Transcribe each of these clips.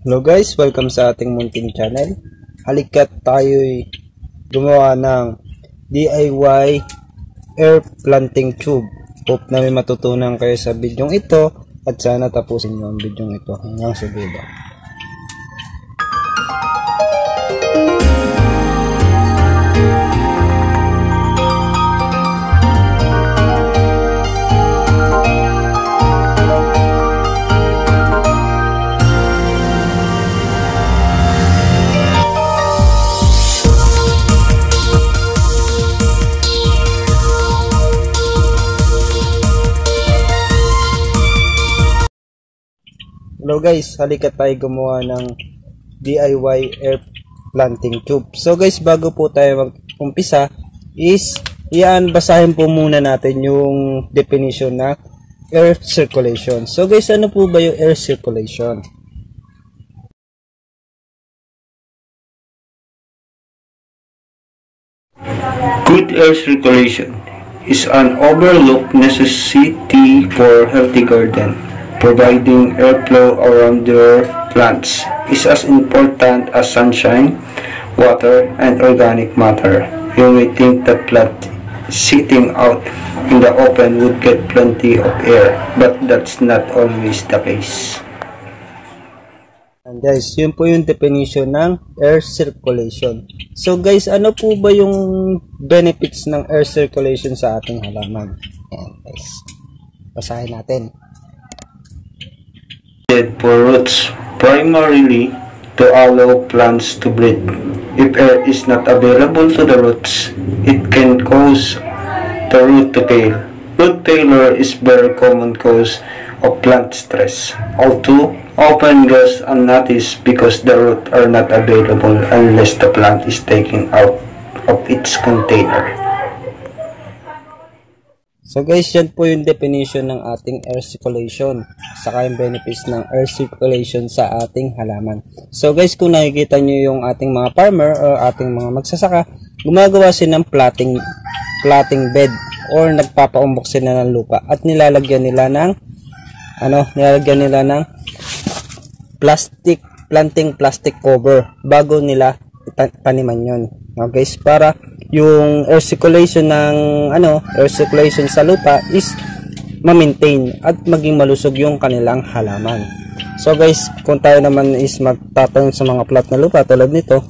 Hello guys, welcome sa ating munting channel. Halika't tayo'y gumawa ng DIY air planting tube. Hope na may matutunan kayo sa video ito at sana tapusin nyo ang video ito hanggang sa dulo. Hello guys, halika tayo gumawa ng DIY air planting tube. So guys, bago po tayo mag-umpisa is basahin po muna natin yung definition na air circulation. So guys, ano po ba yung air circulation? Good air circulation is an overlooked necessity for healthy garden. Providing airflow around your plants is as important as sunshine, water, and organic matter. You may think that plant sitting out in the open would get plenty of air, but that's not always the case. And guys, yun po yung definition ng air circulation. So guys, ano po ba yung benefits ng air circulation sa ating halaman? Ayan guys, basahin natin. For roots, primarily to allow plants to breathe. If air is not available to the roots, it can cause the root to fail. Root failure is very common cause of plant stress, although often goes unnoticed because the roots are not available unless the plant is taken out of its container. So guys, yan po yung definition ng ating air circulation, saka yung benefits ng air circulation sa ating halaman. So guys, kung nakikita nyo yung ating mga farmer o ating mga magsasaka, gumagawa sila ng plotting bed or nagpapaumbok sila ng lupa at nilalagyan nila ng plastic cover bago nila taniman yon. Okay guys, para yung air circulation sa lupa is ma-maintain at maging malusog yung kanilang halaman. So guys, kung tayo naman is magtatanim sa mga plot na lupa tulad nito,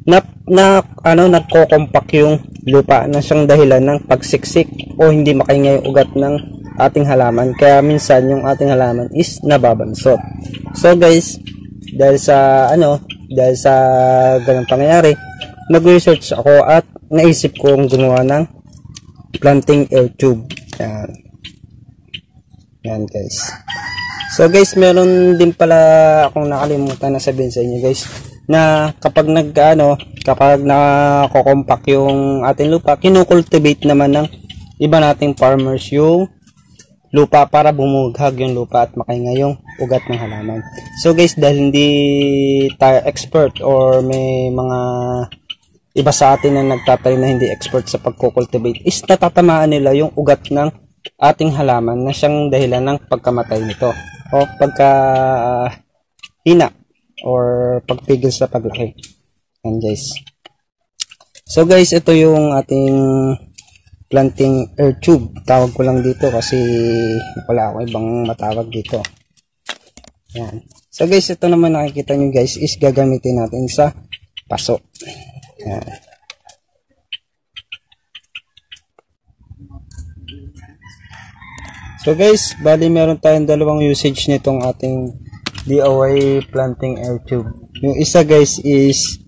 nagko-compact yung lupa na siyang dahilan ng pagsiksik o hindi makaingay yung ugat ng ating halaman, kaya minsan yung ating halaman is nababansot. So guys, dahil sa ganung pangyayari, nag-research ako at naisip kong gumawa ng planting air tube. Yan guys. So guys, meron din pala akong nakalimutan na sabihin sa inyo guys, na kapag nako-compact yung ating lupa, kinukultivate naman ng iba nating farmers yung lupa para bumughag yung lupa at makaingay yung ugat ng halaman. So guys, dahil hindi tayo expert or may mga iba sa atin na nagtatanim na hindi expert sa pagkukultivate, is natatamaan nila yung ugat ng ating halaman na siyang dahilan ng pagkamatay nito o pagkahina or pagpigil sa paglaki. And guys, so guys, ito yung ating planting air tube. Tawag ko lang dito kasi wala akong ibang matawag dito. Yan. So guys, ito naman nakikita nyo guys is gagamitin natin sa paso. Yan. So guys, bali meron tayong dalawang usage nitong ating DIY planting air tube. Yung isa guys is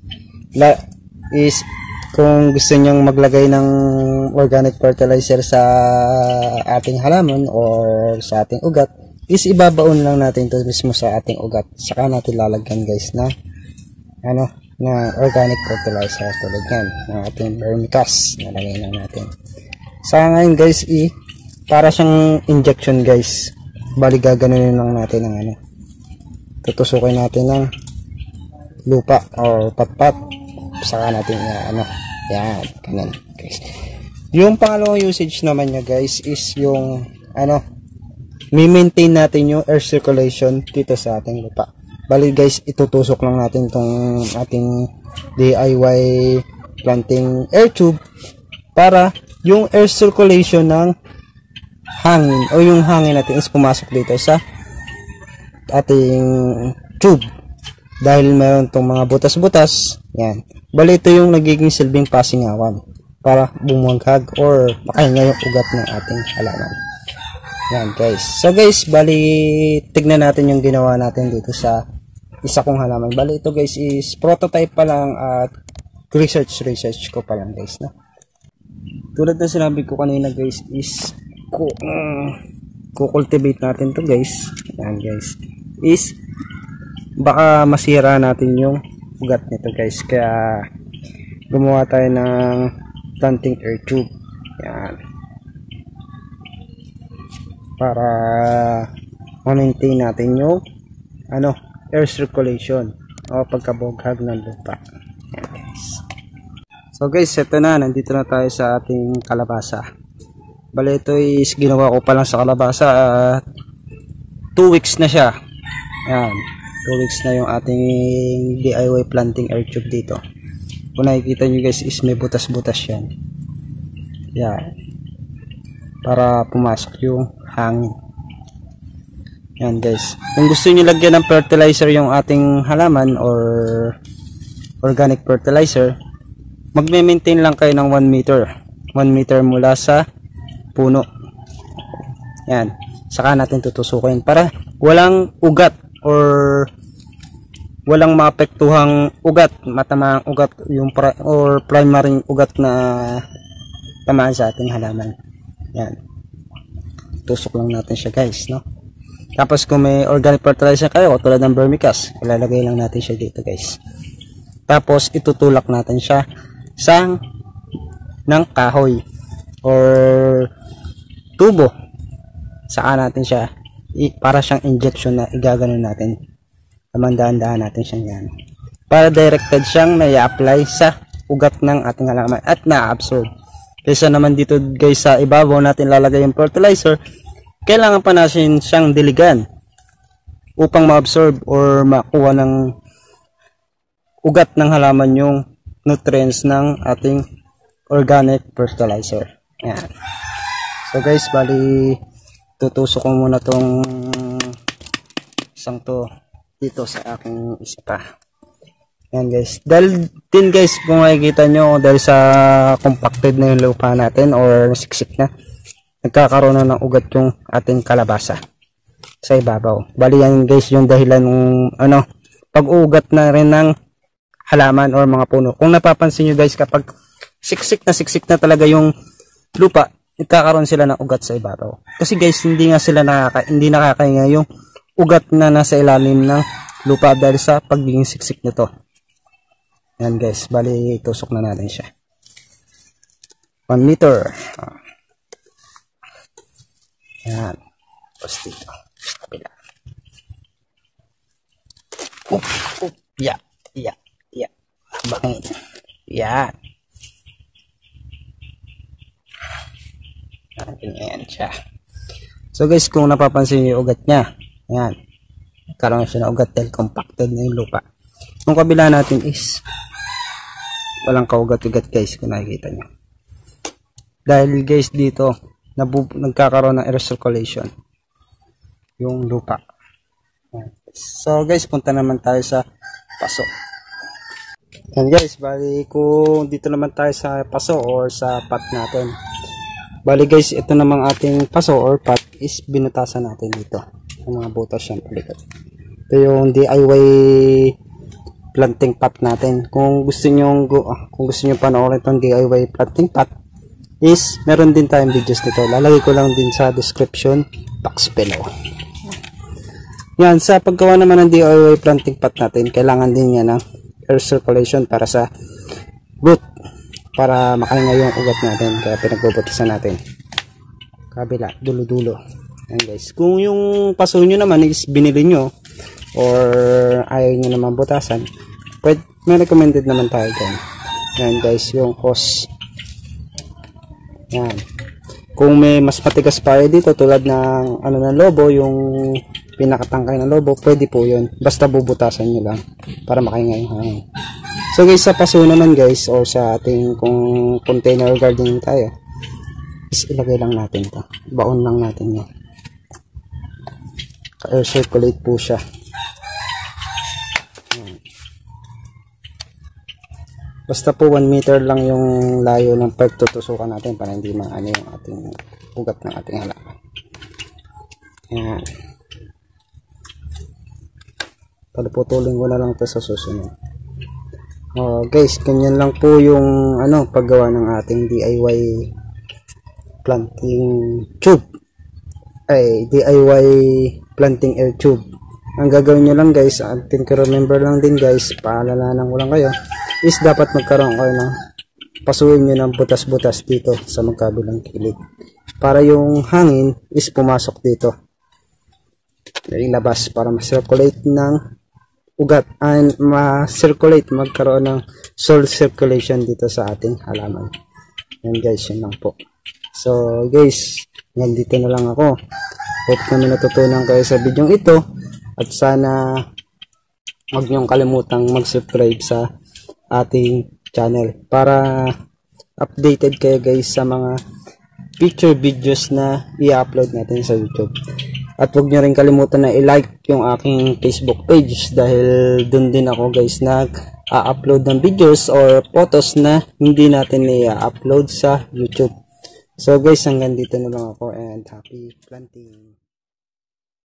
kung gusto nyong maglagay ng organic fertilizer sa ating halaman or sa ating ugat, is ibabaon lang natin ito mismo sa ating ugat. Saka natin lalagyan guys na organic fertilizer tulad yan ng ating vermicast. Nalagay na natin. Saka ngayon guys, para siyang injection guys. Bali gaganunin lang natin ng tutusukin natin ng lupa or patpat. Saka natin yan, ganun guys. Yung pangalawang usage naman niya guys is yung may-maintain natin yung air circulation dito sa ating lupa. Bali guys, itutusok lang natin tong ating DIY planting air tube para yung air circulation ng hangin o yung hangin natin is pumasok dito sa ating tube. Dahil meron tong mga butas-butas, yan. Bali ito yung nagiging silbing pasingawan para bumughag or makahinga yung ugat ng ating halaman. Yan guys. So guys, bali tignan natin yung ginawa natin dito sa isa kong halaman. Bali ito guys is prototype pa lang at research ko pa lang guys, no? Tulad na sinabi ko kanina guys is kukultivate natin to guys. Yan guys. Is baka masira natin yung ugat nito guys. Kaya gumawa tayo ng planting air tube. Yan. Para ma-maintain natin yung air circulation o pagkabughag ng lupa. Yan guys. So guys, ito na, nandito na tayo sa ating kalabasa. Bale ito is ginawa ko pa lang sa kalabasa at 2 weeks na siya. Yan, 2 weeks na yung ating DIY planting air tube dito. Kung nakikita nyo guys is may butas-butas yan. Yan, para pumasok yung hangin. Yan guys, kung gusto nyo lagyan ng fertilizer yung ating halaman or organic fertilizer, magme-maintain lang kayo ng 1 meter 1 meter mula sa puno. Yan, saka natin tutusukin para walang ugat or walang maapektuhang ugat, matamang ugat yung or primary ugat na tamaan sa ating halaman. Yan, tusok lang natin siya guys, no? Tapos kung may organic fertilizer kayo tulad ng vermicast, ilalagay lang natin siya dito guys. Tapos itutulak natin siya ng kahoy or tubo. Saka natin siya para siyang injection na igaganon natin. Dahan-dahan natin siyang yan. Para directed siyang na-apply sa ugat ng ating halaman at na-absorb. Kaysa naman dito guys sa ibabaw natin lalagay yung fertilizer, kailangan pa natin siyang diligan upang ma-absorb or makuha ng ugat ng halaman yung nutrients ng ating organic fertilizer. Ayan. So guys, bali tutusok ko muna tong isang to dito sa aking isa pa. Ayan guys. Dahil din guys, kung makikita nyo, dahil sa compacted na yung lupa natin or siksik na, nagkakaroon na ng ugat yung ating kalabasa sa ibabaw. Bali yan guys yung dahilan ng pag-ugat na rin ng halaman or mga puno. Kung napapansin nyo guys, kapag siksik na talaga yung lupa, nagkakaroon sila ng ugat sa ibabaw. Kasi guys, hindi hindi nakakahinga yung ugat na nasa ilalim ng lupa dahil sa pagiging siksik nito. Yan guys, bali tusok na natin siya. 1 meter. Yan. Tapos dito. Kabila. Yeah. Bangin. Yan. Yan siya. So guys, kung napapansin niyo yung ugat niya, yan. Karoon siya na ugat dahil compacted na yung lupa. Yung kabila natin is walang kaugat-ugat guys, kung nakikita niyo. Dahil guys dito, nagkakaroon ng air circulation yung lupa. Yan. So guys, punta naman tayo sa paso. Yan guys, bali kung dito naman tayo sa paso or sa pot natin. Bali guys, ito namang ating paso or pot is binutasan natin dito. Yung mga butas yan palikot. Ito yung DIY planting pot natin. Kung gusto niyo panoorin itong DIY planting pot is meron din tayong videos nito. Lalagay ko lang din sa description box below. Yan, sa paggawa naman ng DIY planting pot natin, kailangan din yan ng air circulation para sa root, para makahinga yung ugat natin. Kaya pinagbubutisan natin kabila, dulo-dulo. Ayan guys, kung yung paso nyo naman is binili nyo or ayaw nyo naman butasan, may recommended naman tayo dyan. Ayan guys, yung hose. Yan. Kung may mas matigas pa dito tulad ng ng lobo, yung pinakatangkay ng lobo, pwede po yun. Basta bubutasan nyo lang para makaingay yung hangin. So guys, sa paso naman guys, or sa ating kung container gardening tayo, is ilagay lang natin to. Baon lang natin yun. Air circulate po siya. Basta po 1 meter lang yung layo ng pagtutusukan natin para hindi maano yung ating ugat ng ating halaman. Ayan. Paluputulin ko na lang ito sa susunod. Guys, ganyan lang po yung paggawa ng ating DIY planting tube. DIY planting air tube. Ang gagawin nyo lang guys, atin ko remember lang din guys, paalalanan ko lang kayo, is dapat magkaroon kayo ng pasuin nyo ng butas-butas dito sa magkabilang kilid. Para yung hangin is pumasok dito. Ilabas para ma-circulate ng ugat and ma-circulate, magkaroon ng soil circulation dito sa ating halaman. Yan guys, yun lang po. So guys, nandito na lang ako. Hope na may natutunan kayo sa video ito. At sana huwag niyong kalimutang mag-subscribe sa ating channel para updated kayo guys sa mga future videos na i-upload natin sa YouTube. At huwag niyo rin kalimutan na i-like yung aking Facebook page dahil dun din ako guys nag-upload ng videos or photos na hindi natin i-upload sa YouTube. So guys, hanggang dito na lang ako and happy planting!